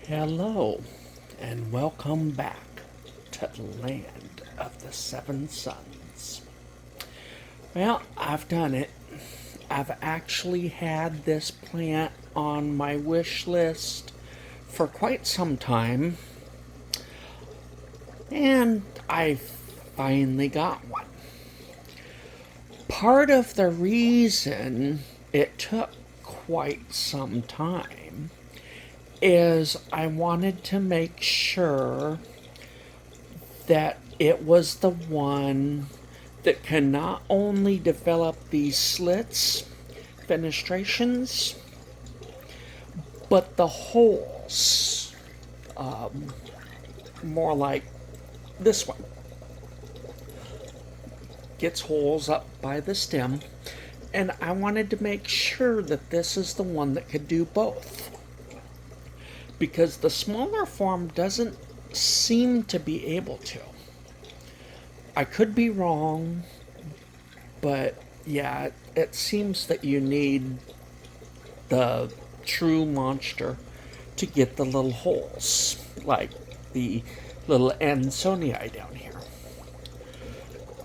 Hello, and welcome back to the land of the seven suns. Well, I've done it. I've actually had this plant on my wish list for quite some time, and I finally got one. Part of the reason it took quite some time is I wanted to make sure that it was the one that can not only develop these slits, fenestrations, but the holes, more like this one. Gets holes up by the stem, and I wanted to make sure that this is the one that could do both. Because the smaller form doesn't seem to be able to. I could be wrong, but yeah, it seems that you need the true monster to get the little holes, like the little Ansonii down here.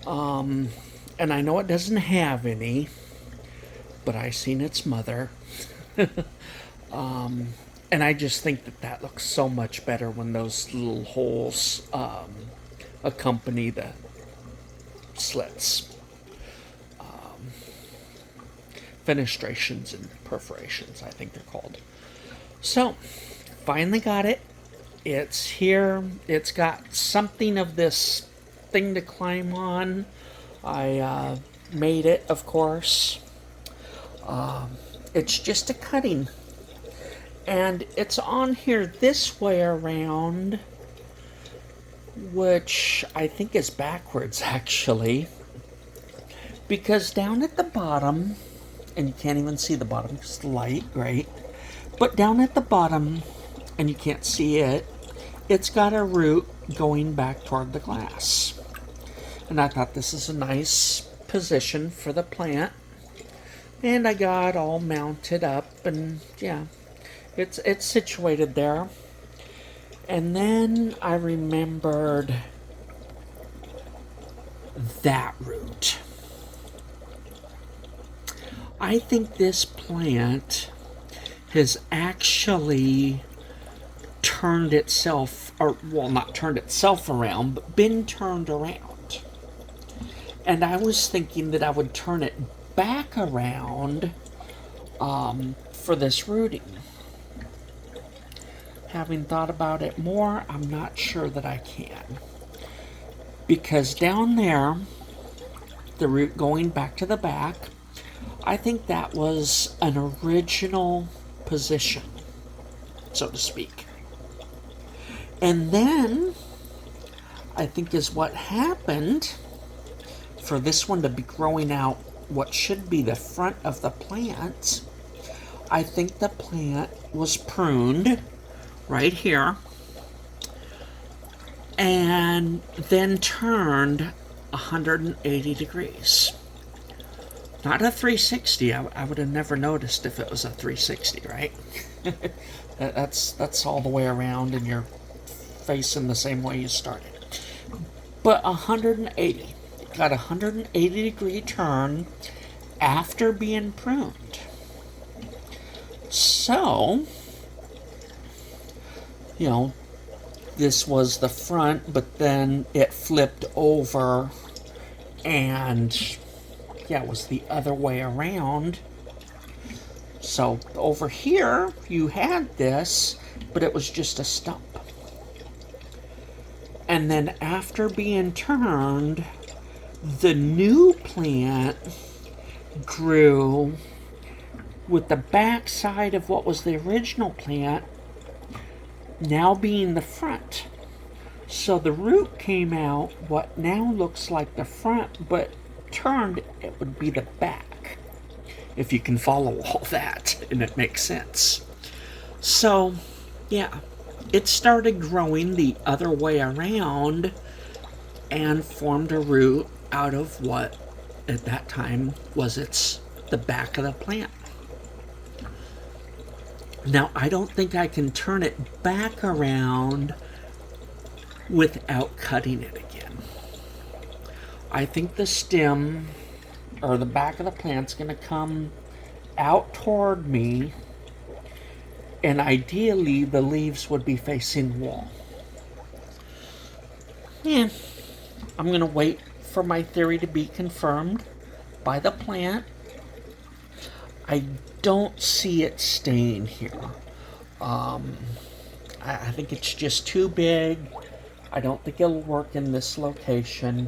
And I know it doesn't have any, but I seen its mother. And I just think that that looks so much better when those little holes accompany the slits. Fenestrations and perforations, I think they're called. So, finally got it. It's here. It's got something of this thing to climb on. I made it, of course. It's just a cutting. And it's on here this way around, which I think is backwards actually. Because down at the bottom, and you can't even see the bottom because the light, right? But down at the bottom, and you can't see it, it's got a root going back toward the glass. And I thought this is a nice position for the plant. And I got all mounted up, and yeah. It's situated there. And then I remembered that root. I think this plant has actually turned itself, or well, not turned itself around, but been turned around. And I was thinking that I would turn it back around for this rooting. Having thought about it more, I'm not sure that I can. Because down there, the root going back to the back, I think that was an original position, so to speak. And then, I think is what happened for this one to be growing out what should be the front of the plant. I think the plant was pruned right here, and then turned 180 degrees. Not a 360. I would have never noticed if it was a 360, right? that's all the way around, and you're facing the same way you started. But 180. It got a 180 degree turn after being pruned. So, you know, this was the front, but then it flipped over, and yeah, it was the other way around. So over here, you had this, but it was just a stump. And then after being turned, the new plant grew with the back side of what was the original plant now being the front. So the root came out what now looks like the front, but turned it would be the back, if you can follow all that and it makes sense. So yeah, it started growing the other way around and formed a root out of what at that time was the back of the plant. Now, I don't think I can turn it back around without cutting it again. I think the stem or the back of the plant's going to come out toward me, and ideally the leaves would be facing the wall. Yeah, I'm going to wait for my theory to be confirmed by the plant. I don't see it staying here. I think it's just too big. I don't think it'll work in this location,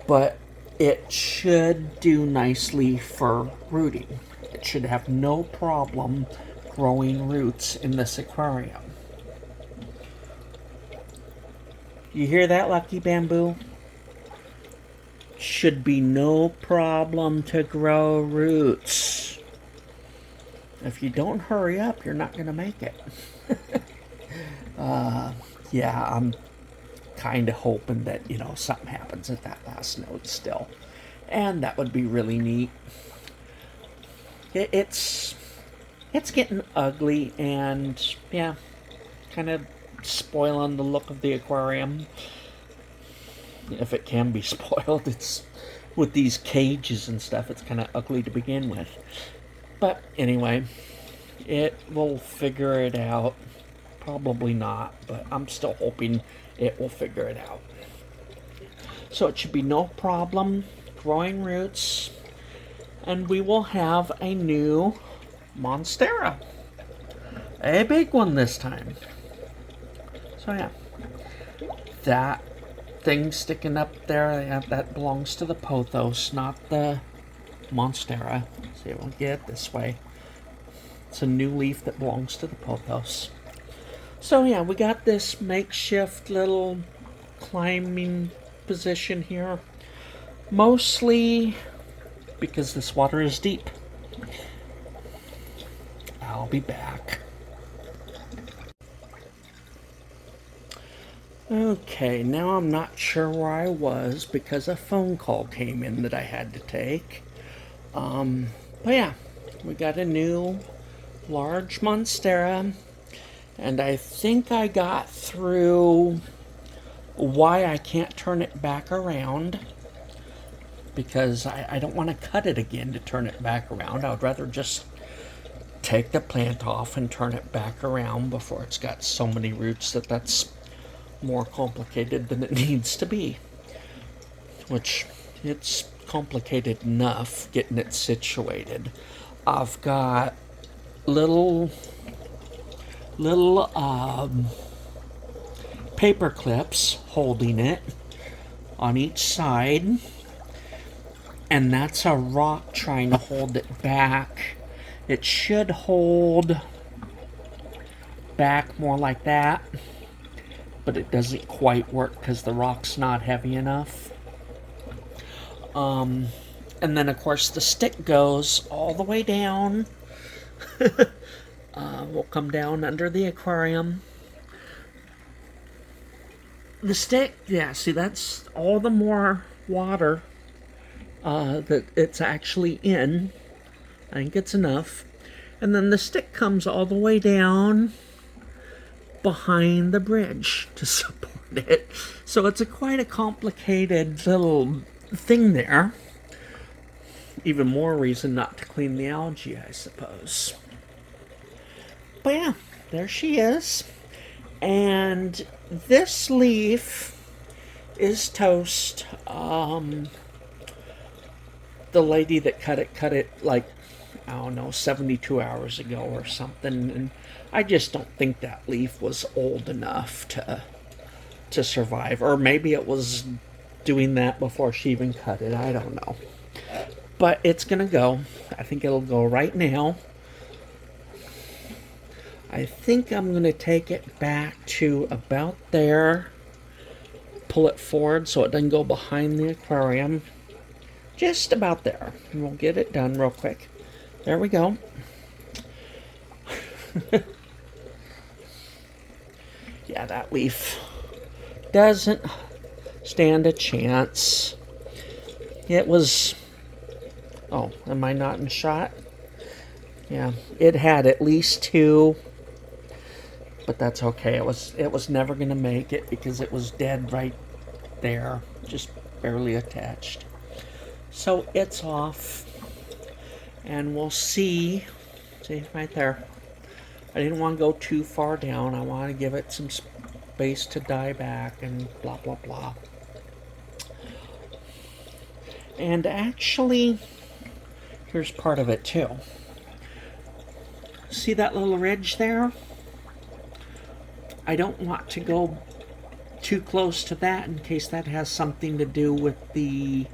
but it should do nicely for rooting. It should have no problem growing roots in this aquarium. You hear that, Lucky Bamboo? Should be no problem to grow roots. If you don't hurry up, you're not going to make it. Yeah, I'm kind of hoping that, something happens at that last node still. And that would be really neat. It's getting ugly and, yeah, kind of spoiling the look of the aquarium. If it can be spoiled, it's with these cages and stuff, it's kind of ugly to begin with. But anyway, it will figure it out. Probably not, but I'm still hoping it will figure it out. So it should be no problem growing roots, and we will have a new Monstera. A big one this time. So yeah, that thing sticking up there, that belongs to the pothos, not the Monstera. See, we'll get it this way. It's a new leaf that belongs to the pothos. So yeah, we got this makeshift little climbing position here. Mostly because this water is deep. I'll be back. Okay, now I'm not sure where I was because a phone call came in that I had to take. But yeah, we got a new large Monstera, and I think I got through why I can't turn it back around, because I don't want to cut it again to turn it back around. I would rather just take the plant off and turn it back around before it's got so many roots that's more complicated than it needs to be. Which, it's complicated enough getting it situated. I've got little paper clips holding it on each side, and that's a rock trying to hold it back. It should hold back more like that, but it doesn't quite work because the rock's not heavy enough. And then of course the stick goes all the way down. Will come down under the aquarium. The stick, yeah, see, that's all the more water that it's actually in. I think it's enough. And then the stick comes all the way down behind the bridge to support it. So it's quite a complicated little thing there. Even more reason not to clean the algae, I suppose. But yeah, there she is. And this leaf is toast. The lady that cut it like, I don't know, 72 hours ago or something. And I just don't think that leaf was old enough to survive. Or maybe it was doing that before she even cut it. I don't know. But it's going to go. I think it'll go right now. I think I'm going to take it back to about there. Pull it forward so it doesn't go behind the aquarium. Just about there. And we'll get it done real quick. There we go. Yeah, that leaf doesn't stand a chance. It was... Oh, am I not in shot? Yeah, it had at least two, but that's okay. It was never gonna make it because it was dead right there, just barely attached. So it's off, and we'll see. See right there. I didn't want to go too far down. I want to give it some space to die back and blah blah blah. And actually, here's part of it too. See that little ridge there? I don't want to go too close to that in case that has something to do with the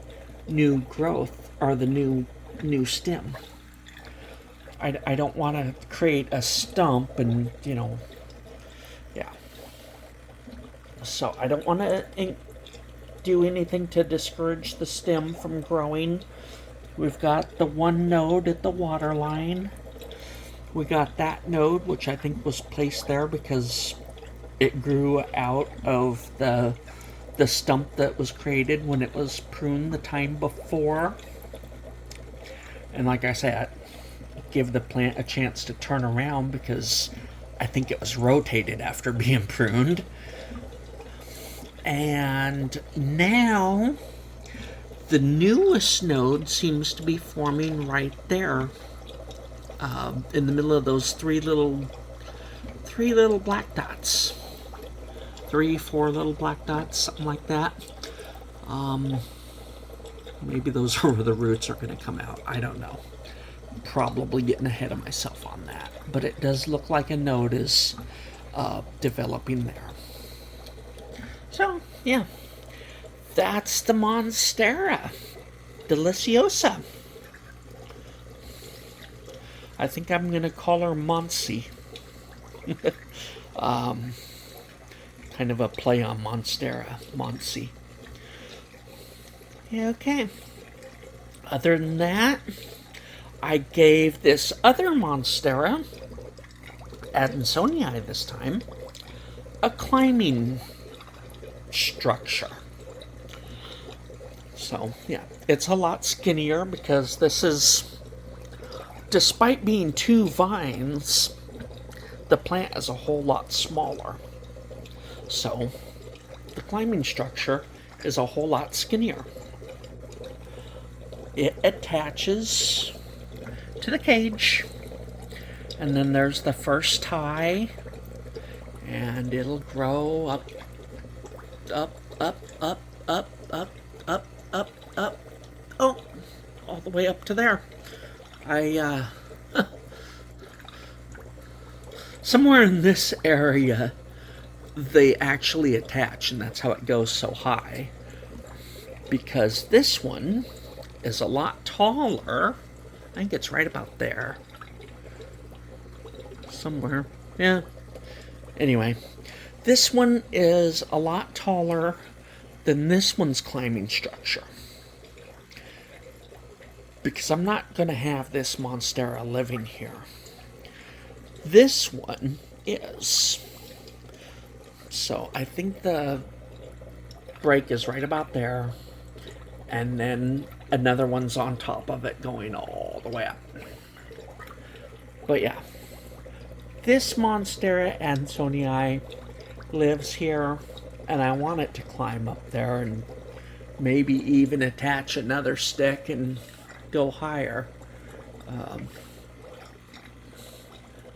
new growth or the new stem. I don't want to create a stump and, yeah. So I don't want to do anything to discourage the stem from growing. We've got the one node at the water line. We got that node, which I think was placed there because it grew out of the stump that was created when it was pruned the time before. And like I said, give the plant a chance to turn around because I think it was rotated after being pruned. And now the newest node seems to be forming right there, in the middle of those three little black dots. 3-4 little black dots, something like that. Maybe those are where the roots are going to come out. I don't know. Probably getting ahead of myself on that. But it does look like a node is developing there. So, yeah. That's the Monstera Deliciosa. I think I'm going to call her Monsi. Kind of a play on Monstera, Monsi. Okay. Other than that, I gave this other Monstera, Adansonii this time, a climbing structure. So, yeah, it's a lot skinnier because this is, despite being two vines, the plant is a whole lot smaller. So, the climbing structure is a whole lot skinnier. It attaches to the cage, and then there's the first tie, and it'll grow up, up, up, up, up, up, up, up, up, oh, all the way up to there. Somewhere in this area, they actually attach, and that's how it goes so high. Because this one is a lot taller. I think it's right about there. Somewhere. Yeah. Anyway, this one is a lot taller than this one's climbing structure. Because I'm not going to have this Monstera living here. This one is. So I think the break is right about there. And then another one's on top of it going all the way up. But yeah. This Monstera Adansonii lives here. And I want it to climb up there and maybe even attach another stick and go higher.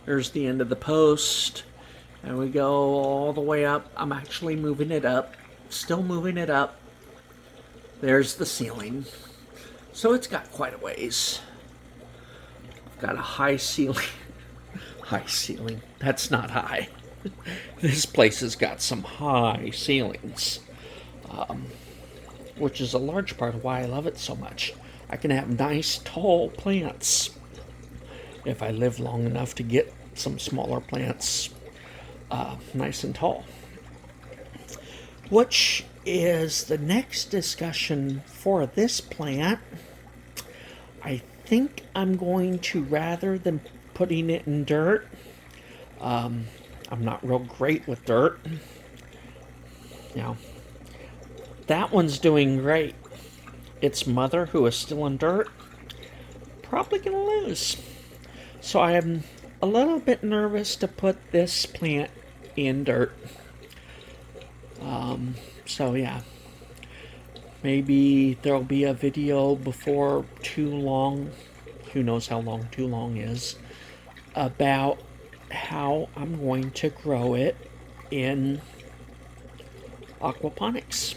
There's the end of the post. And we go all the way up. I'm actually moving it up. Still moving it up. There's the ceiling. So it's got quite a ways. I've got a high ceiling. High ceiling. That's not high. This place has got some high ceilings. Which is a large part of why I love it so much. I can have nice tall plants if I live long enough to get some smaller plants nice and tall. Which is the next discussion for this plant. I think I'm going to, rather than putting it in dirt, I'm not real great with dirt. That one's doing great. Its mother, who is still in dirt, probably gonna lose. So I am a little bit nervous to put this plant in dirt. So yeah, maybe there'll be a video before too long, who knows how long too long is, about how I'm going to grow it in aquaponics.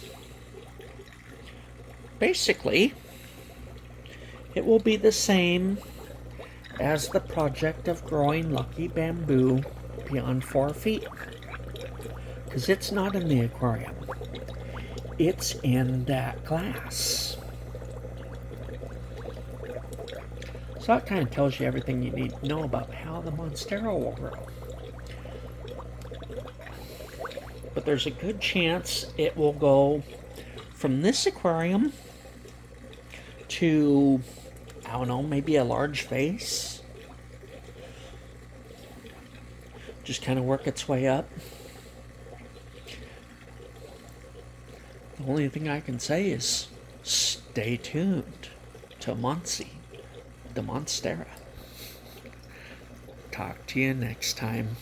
Basically, it will be the same as the project of growing lucky bamboo beyond 4 feet. Because it's not in the aquarium. It's in that glass. So that kind of tells you everything you need to know about how the Monstera will grow. But there's a good chance it will go from this aquarium to, I don't know, maybe a large vase. Just kind of work its way up. The only thing I can say is stay tuned to Monsi, the Monstera. Talk to you next time.